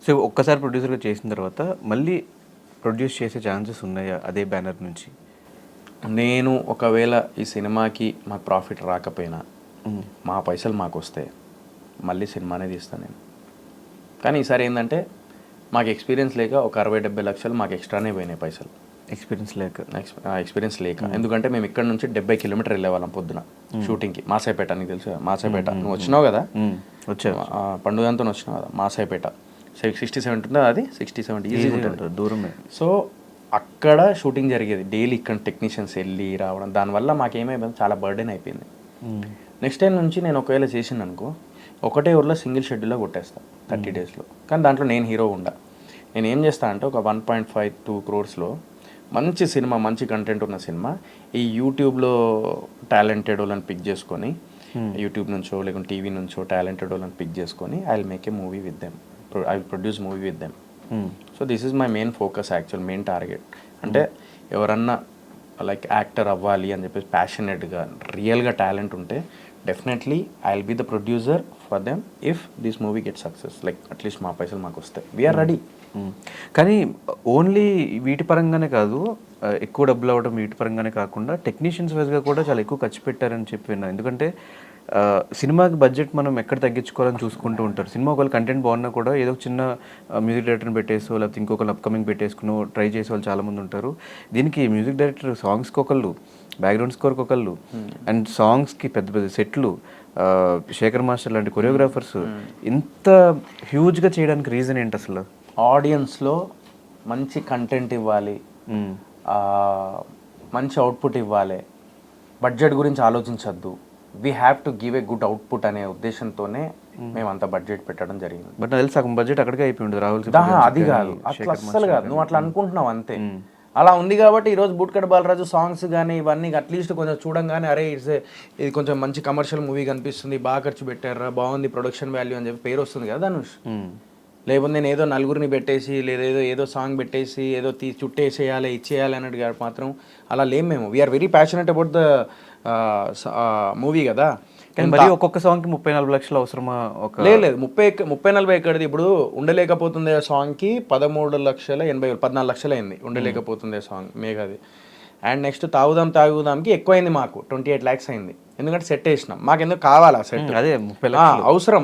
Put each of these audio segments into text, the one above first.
So ఒక్కసారి ప్రొడ్యూసర్గా చేసిన తర్వాత మళ్ళీ ప్రొడ్యూస్ చేసే ఛాన్సెస్ ఉన్నాయా అదే బ్యానర్ నుంచి? నేను ఒకవేళ ఈ సినిమాకి మాకు ప్రాఫిట్ రాకపోయినా మా పైసలు మాకు వస్తే మళ్ళీ సినిమానే తీస్తాను నేను. కానీ ఈసారి ఏంటంటే మాకు ఎక్స్పీరియన్స్ లేక ఒక 60-70 లక్షలు మాకు ఎక్స్ట్రానే పోయినాయి పైసలు. ఎక్స్పీరియన్స్ లేక ఎందుకంటే మేము ఇక్కడ నుంచి 70 కిలోమీటర్ వెళ్ళేవాళ్ళం పొద్దున షూటింగ్కి. మాసాయిపేట నీకు తెలుసు, మాసాయిపేట నువ్వు వచ్చినావు కదా, పండుగ అంతా వచ్చినావు కదా, మాసాయిపేట 60-70 ఉంటుంది, అది 60-70 ఈజీ ఉంటుంది, దూరమే. సో అక్కడ షూటింగ్ జరిగేది డైలీ. ఇక్కడ టెక్నీషియన్స్ వెళ్ళి రావడం, దానివల్ల మాకేమైపోయింది చాలా బర్డెన్ అయిపోయింది. నెక్స్ట్ టైం నుంచి నేను ఒకవేళ చేసింది అనుకో, ఒకటే ఊర్లో సింగిల్ షెడ్యూల్లో కొట్టేస్తాను 30 డేస్లో. కానీ దాంట్లో నేను హీరో ఉండా. నేను ఏం చేస్తా అంటే ఒక 1.52 crores మంచి సినిమా, మంచి కంటెంట్ ఉన్న సినిమా ఈ యూట్యూబ్లో టాలెంటెడ్ వాళ్ళని పిక్ చేసుకొని, యూట్యూబ్ నుంచో లేకుంటే టీవీ నుంచో టాలెంటెడ్ వాళ్ళని పిక్ చేసుకొని I will make a movie with them, I will produce movie with them. So this is my main focus, actual main target. అంటే ఎవరన్నా లైక్ యాక్టర్ అవ్వాలి అని చెప్పేసి ప్యాషనెట్గా రియల్గా టాలెంట్ ఉంటే definitely I will be the producer for them if this movie get success. Like at least మా పైసలు మాకు వస్తాయి, వీఆర్ రెడీ. కానీ ఓన్లీ వీటి పరంగానే కాదు, ఎక్కువ డబ్బులు అవ్వడం వీటి పరంగానే కాకుండా టెక్నీషియన్స్ వైజ్గా కూడా చాలా ఎక్కువ ఖర్చు పెట్టారని చెప్పి విన్నా. ఎందుకంటే సినిమాకి బడ్జెట్ మనం ఎక్కడ తగ్గించుకోవాలని చూసుకుంటూ ఉంటారు. సినిమా ఒకవేళ కంటెంట్ బాగున్నా కూడా ఏదో చిన్న మ్యూజిక్ డైరెక్టర్ని పెట్టేసో లేకపోతే ఇంకొకరు అప్కమింగ్ పెట్టేసుకుని ట్రై చేసే వాళ్ళు చాలామంది ఉంటారు. దీనికి మ్యూజిక్ డైరెక్టర్ సాంగ్స్కి ఒకళ్ళు, బ్యాక్గ్రౌండ్ స్కోర్కి ఒకళ్ళు, అండ్ సాంగ్స్కి పెద్ద పెద్ద సెట్లు, శేఖర్ మాస్టర్ లాంటి కొరియోగ్రాఫర్స్, ఇంత హ్యూజ్గా చేయడానికి రీజన్ ఏంటి అసలు? ఆడియన్స్లో మంచి కంటెంట్ ఇవ్వాలి, మంచి అవుట్పుట్ ఇవ్వాలి, బడ్జెట్ గురించి ఆలోచించద్దు, we have to give a good output అనే ఉద్దేశంతోనే మేము అంత బడ్జెట్ పెట్టడం జరిగింది. బట్ నాకు తెలిసి సగం బడ్జెట్ అక్కడికే అయిపోయింది రాహుల్. అది కాదు, అట్లా అస్సలు కాదు, నువ్వు అట్లా అనుకుంటున్నావు అంతే. అలా ఉంది కాబట్టి ఈరోజు బూట్కట్ బాలరాజు సాంగ్స్ కానీ ఇవన్నీ అట్లీస్ట్ కొంచెం చూడంగానే అరే ఇది కొంచెం మంచి కమర్షియల్ మూవీ కనిపిస్తుంది, బాగా ఖర్చు పెట్టారా, బాగుంది ప్రొడక్షన్ వాల్యూ అని చెప్పి పేరు వస్తుంది కదా ధనుష్. లేకపోతే నేను ఏదో నలుగురిని పెట్టేసి లేదా ఏదో సాంగ్ పెట్టేసి ఏదో చుట్టేసేయాలి ఇచ్చేయాలి అన్నట్టు మాత్రం అలా లేం మేము. We are very passionate about the movie కదా. కానీ మరి ఒక్కొక్క సాంగ్కి 30-40 లక్షలు అవసరమా? లేదు 30-40 ఎక్కడిది. ఇప్పుడు ఉండలేకపోతుంది సాంగ్కి 13,80,000 14 లక్షలు అయింది ఉండలేకపోతుంది సాంగ్ మేఘాది. అండ్ నెక్స్ట్ తాగుదాంకి ఎక్కువైంది మాకు 28 lakhs అయింది. ఎందుకంటే సెట్ వేసినాం, మాకు ఎందుకు కావాలా సెట్, అదే అవసరం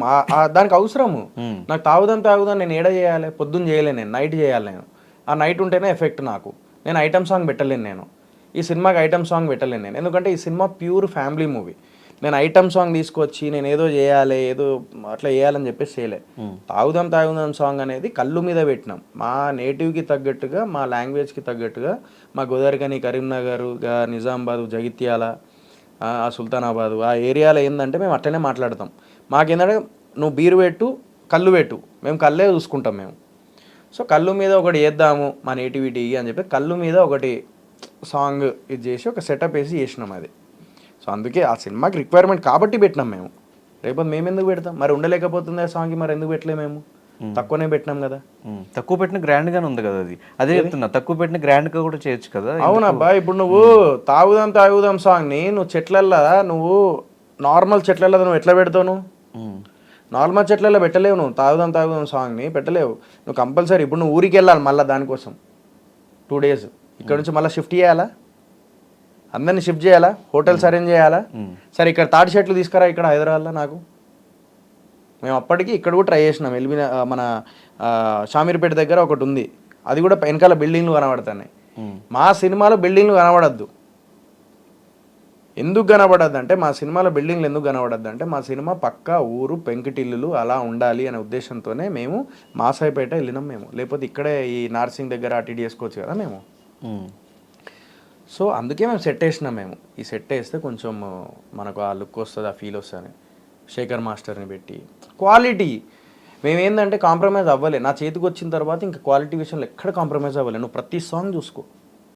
దానికి అవసరము. నాకు తాగుదాం నేను ఏడ చేయాలి, పొద్దున్న చేయలేను నేను, నైట్ చేయాలి నేను. ఆ నైట్ ఉంటేనే ఎఫెక్ట్ నాకు. నేను ఐటమ్ సాంగ్ పెట్టలేను నేను, ఈ సినిమాకి ఐటమ్ సాంగ్ పెట్టలేను నేను. ఎందుకంటే ఈ సినిమా ప్యూర్ ఫ్యామిలీ మూవీ. నేను ఐటమ్ సాంగ్ తీసుకొచ్చి నేను ఏదో చేయాలి ఏదో అట్లా చేయాలని చెప్పేసి చేయలే. తాగుదాం సాంగ్ అనేది కళ్ళు మీద పెట్టినాం, మా నేటివ్కి తగ్గట్టుగా, మా లాంగ్వేజ్కి తగ్గట్టుగా, మా గోదావరిఖని, కరీంనగర్, నిజామాబాద్, జగిత్యాల, ఆ సుల్తానాబాదు ఆ ఏరియాలో ఏంటంటే మేము అట్లనే మాట్లాడతాం. మాకేంటంటే నువ్వు బీరు పెట్టు, కళ్ళు పెట్టు, మేము కళ్ళే చూసుకుంటాం మేము. సో కళ్ళు మీద ఒకటి చేద్దాము మా నేటివిటీ అని చెప్పి కళ్ళు మీద ఒకటి సాంగ్ ఇది చేసి ఒక సెటప్ వేసి చేసినాం అది. సో అందుకే ఆ సినిమాకి రిక్వైర్మెంట్ కాబట్టి పెట్టినాం మేము. రేపు మేము ఎందుకు పెడతాం? మరి ఉండలేకపోతుంది ఆ సాంగ్కి, మరి ఎందుకు పెట్టలే మేము? తక్కువనే పెట్టినాం కదా. తక్కువ పెట్టిన గ్రాండ్ గానే ఉంది కదా అది. అదే చెప్తున్నా, తక్కువ పెట్టిన గ్రాండ్ గా కూడా చేయొచ్చు కదా. అవునబ్బా, ఇప్పుడు నువ్వు తాగుదాం సాంగ్ ని నువ్వు చెట్లల్లో, నువ్వు నార్మల్ చెట్లలో నువ్వు ఎట్లా పెడతావు? నువ్వు నార్మల్ చెట్లలో పెట్టలేవు, నువ్వు తాగుదాం సాంగ్ ని పెట్టలేవు. నువ్వు కంపల్సరీ ఇప్పుడు నువ్వు ఊరికి వెళ్ళాలి మళ్ళీ దానికోసం 2 days ఇక్కడ నుంచి మళ్ళీ షిఫ్ట్ చేయాలా, అందరినీ షిఫ్ట్ చేయాలా, హోటల్స్ అరేంజ్ చేయాలా. సరే ఇక్కడ తాటి చెట్లు తీసుకురా ఇక్కడ హైదరాబాద్లో నాకు. మేము అప్పటికి ఇక్కడ కూడా ట్రై చేసినాం. మన షామీర్పేట దగ్గర ఒకటి ఉంది, అది కూడా వెనకాల బిల్డింగ్లు కనబడుతున్నాయి. మా సినిమాలో బిల్డింగ్లు కనబడద్దు. ఎందుకు కనబడద్దు అంటే మా సినిమాలో బిల్డింగ్లు ఎందుకు కనబడద్దు అంటే మా సినిమా పక్కా ఊరు పెంకుటిల్లులు అలా ఉండాలి అనే ఉద్దేశంతోనే మేము మాసాయిపేట వెళ్ళినాం మేము. లేకపోతే ఇక్కడే ఈ నార్సింగ్ దగ్గర అటు చేసుకోవచ్చు కదా మేము. సో అందుకే మేము సెట్ వేసినాం. మేము ఈ సెట్ వేస్తే కొంచెం మనకు ఆ లుక్ వస్తుంది, ఆ ఫీల్ వస్తుంది. శేఖర్ మాస్టర్ని పెట్టి క్వాలిటీ మేమేందంటే కాంప్రమైజ్ అవ్వలే. నా చేతికి వచ్చిన తర్వాత ఇంకా క్వాలిటీ విషయంలో ఎక్కడ కాంప్రమైజ్ అవ్వలే. నువ్వు ప్రతి సాంగ్ చూసుకో,